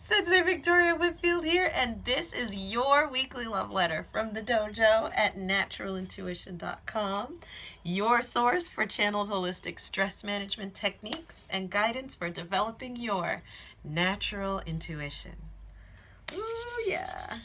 Sensei Victoria Whitfield here, and this is your weekly love letter from the dojo at naturalintuition.com, your source for channeled holistic stress management techniques and guidance for developing your natural intuition. Ooh, yeah.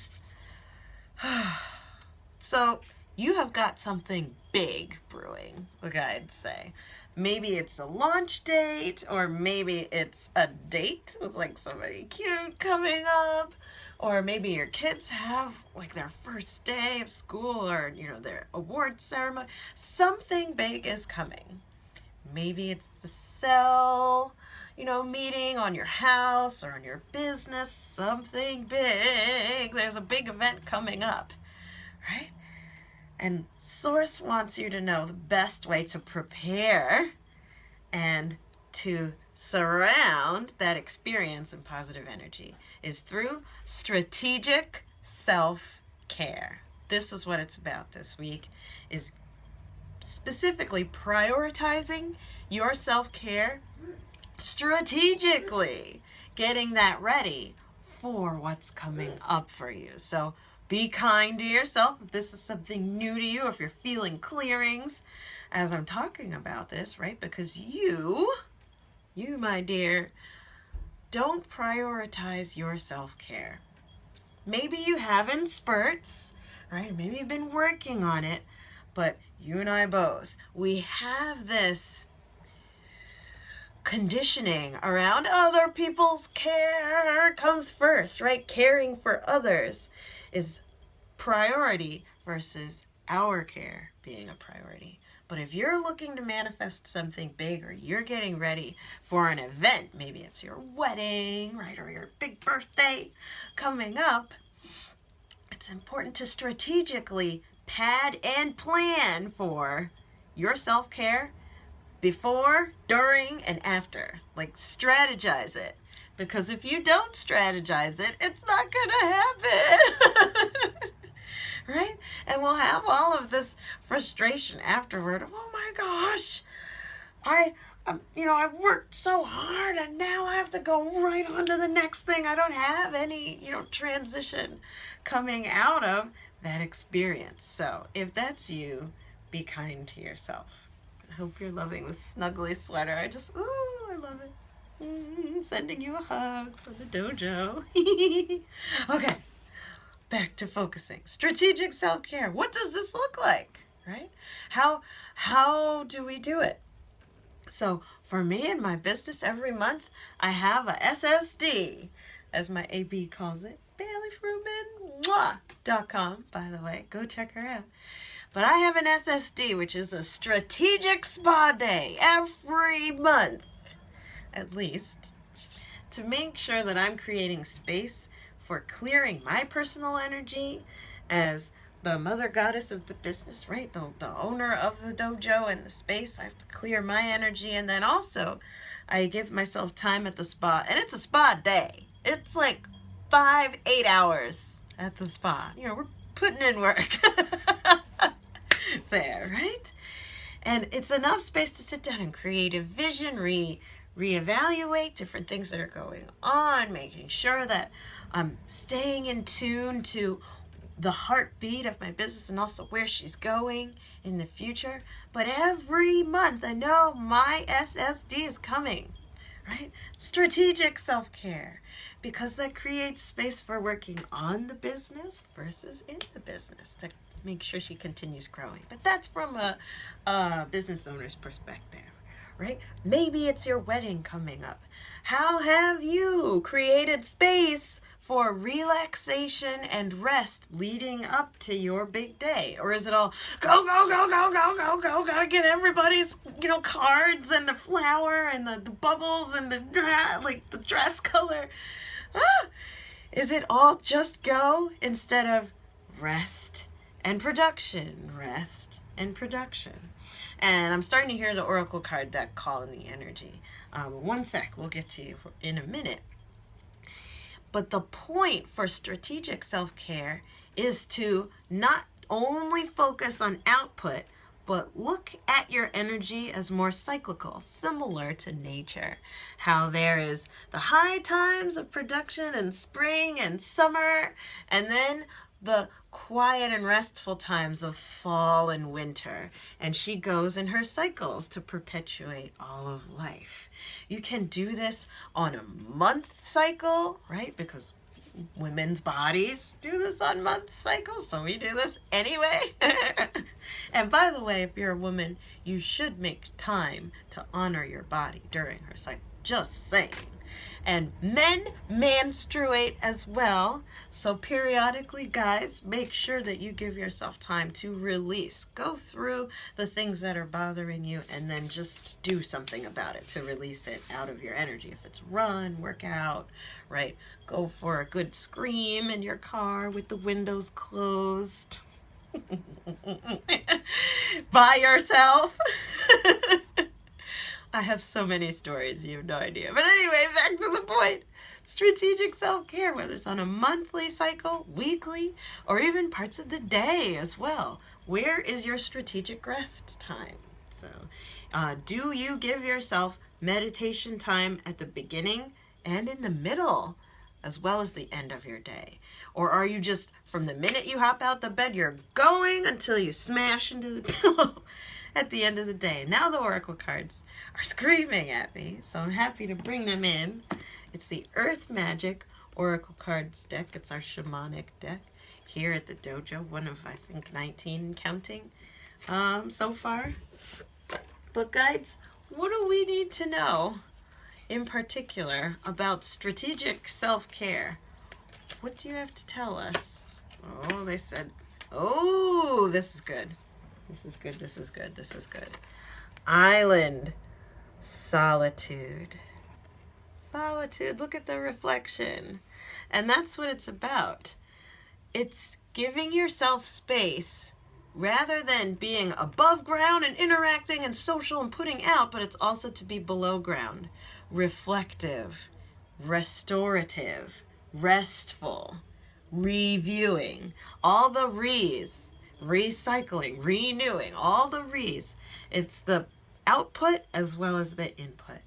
So, you have got something big brewing, look, I'd say. Maybe it's a launch date, or maybe it's a date with like somebody cute coming up, or maybe your kids have like their first day of school, or their award ceremony. Something big is coming. Maybe it's the sell, meeting on your house or on your business. Something big. There's a big event coming up, right? And Source wants you to know the best way to prepare and to surround that experience in positive energy is through strategic self-care. This is what it's about this week, is specifically prioritizing your self-care strategically, getting that ready for what's coming up for you. So be kind to yourself if this is something new to you, if you're feeling clearings as I'm talking about this, right? Because you, my dear, don't prioritize your self-care. Maybe you have in spurts, right? Maybe you've been working on it, but you and I both, we have this conditioning around other people's care comes first, right? Caring for others is priority versus our care being a priority. But if you're looking to manifest something big, or you're getting ready for an event, maybe it's your wedding, right, or your big birthday coming up, it's important to strategically pad and plan for your self-care before, during, and after. Like, strategize it. Because if you don't strategize it, it's not gonna happen. Right? And we'll have all of this frustration afterward of, oh my gosh, I worked so hard and now I have to go right on to the next thing. I don't have any, transition coming out of that experience. So if that's you, be kind to yourself. I hope you're loving this snuggly sweater. I love it. Sending you a hug from the dojo. Okay, back to focusing. Strategic self-care. What does this look like, right? How do we do it? So for me and my business, every month I have a SSD, as my AB calls it. BaileyFruman.com, by the way. Go check her out. But I have an SSD, which is a strategic spa day every month, at least, to make sure that I'm creating space for clearing my personal energy as the mother goddess of the business, right? The owner of the dojo and the space. I have to clear my energy. And then also, I give myself time at the spa. And it's a spa day. It's like 5-8 hours at the spa. We're putting in work. There, right? And it's enough space to sit down and create a vision, reevaluate different things that are going on, making sure that I'm staying in tune to the heartbeat of my business and also where she's going in the future. But every month I know my SSD is coming, right? Strategic self-care, because that creates space for working on the business versus in the business to make sure she continues growing. But that's from a business owner's perspective, right? Maybe it's your wedding coming up. How have you created space for relaxation and rest leading up to your big day? Or is it all go, go, go, go, go, go, go, gotta get everybody's, cards and the flower and the bubbles and the dress color? Is it all just go instead of rest and production, rest and production? And I'm starting to hear the Oracle card deck calling the energy. One sec, we'll get to you in a minute. But the point for strategic self-care is to not only focus on output, But look at your energy as more cyclical, similar to nature. How there is the high times of production in spring and summer, and then the quiet and restful times of fall and winter. And she goes in her cycles to perpetuate all of life. You can do this on a month cycle, right? Because women's bodies do this on month cycles, so we do this anyway. And by the way, if you're a woman, you should make time to honor your body during her cycle. Just saying. And men menstruate as well, so periodically, guys, make sure that you give yourself time to release. Go through the things that are bothering you and then just do something about it to release it out of your energy. If it's run, work out, right? Go for a good scream in your car with the windows closed. By yourself. I have so many stories, you have no idea. But anyway, back to the point. Strategic self-care, whether it's on a monthly cycle, weekly, or even parts of the day as well. Where is your strategic rest time? So, do you give yourself meditation time at the beginning and in the middle, as well as the end of your day? Or are you just, from the minute you hop out the bed, you're going until you smash into the pillow at the end of the day? Now the oracle cards are screaming at me, so I'm happy to bring them in. It's the Earth Magic Oracle Cards deck. It's our shamanic deck here at the dojo, one of, I think, 19 counting so far. But guides, what do we need to know in particular about strategic self-care? What do you have to tell us? Oh, they said, oh, this is good. This is good, this is good, this is good. Island. Solitude. Solitude. Look at the reflection. And that's what it's about. It's giving yourself space rather than being above ground and interacting and social and putting out, but it's also to be below ground. Reflective, restorative, restful, reviewing. All the re's. Recycling, renewing, all the re's. It's the output as well as the input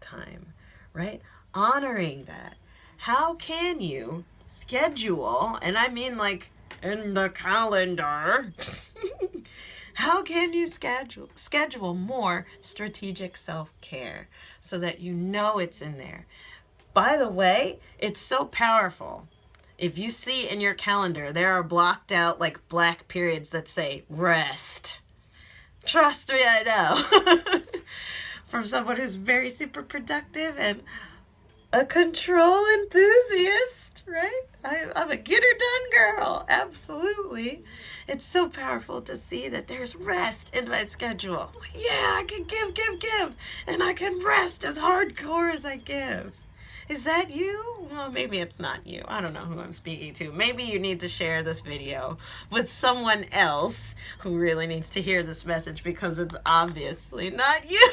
time, right? Honoring that. How can you schedule, and I mean like in the calendar, how can you schedule more strategic self-care so that you know it's in there? By the way, it's so powerful. If you see in your calendar, there are blocked out like black periods that say rest. Trust me, I know. From someone who's very super productive and a control enthusiast, right? I'm a get her done girl. Absolutely. It's so powerful to see that there's rest in my schedule. Yeah, I can give, and I can rest as hardcore as I give. Is that you? Well, maybe it's not you. I don't know who I'm speaking to. Maybe you need to share this video with someone else who really needs to hear this message because it's obviously not you.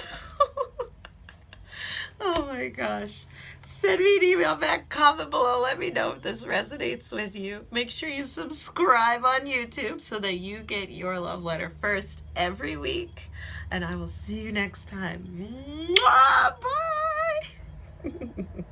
Oh my gosh. Send me an email back, comment below, let me know if this resonates with you. Make sure you subscribe on YouTube so that you get your love letter first every week. And I will see you next time. Mwah! Bye!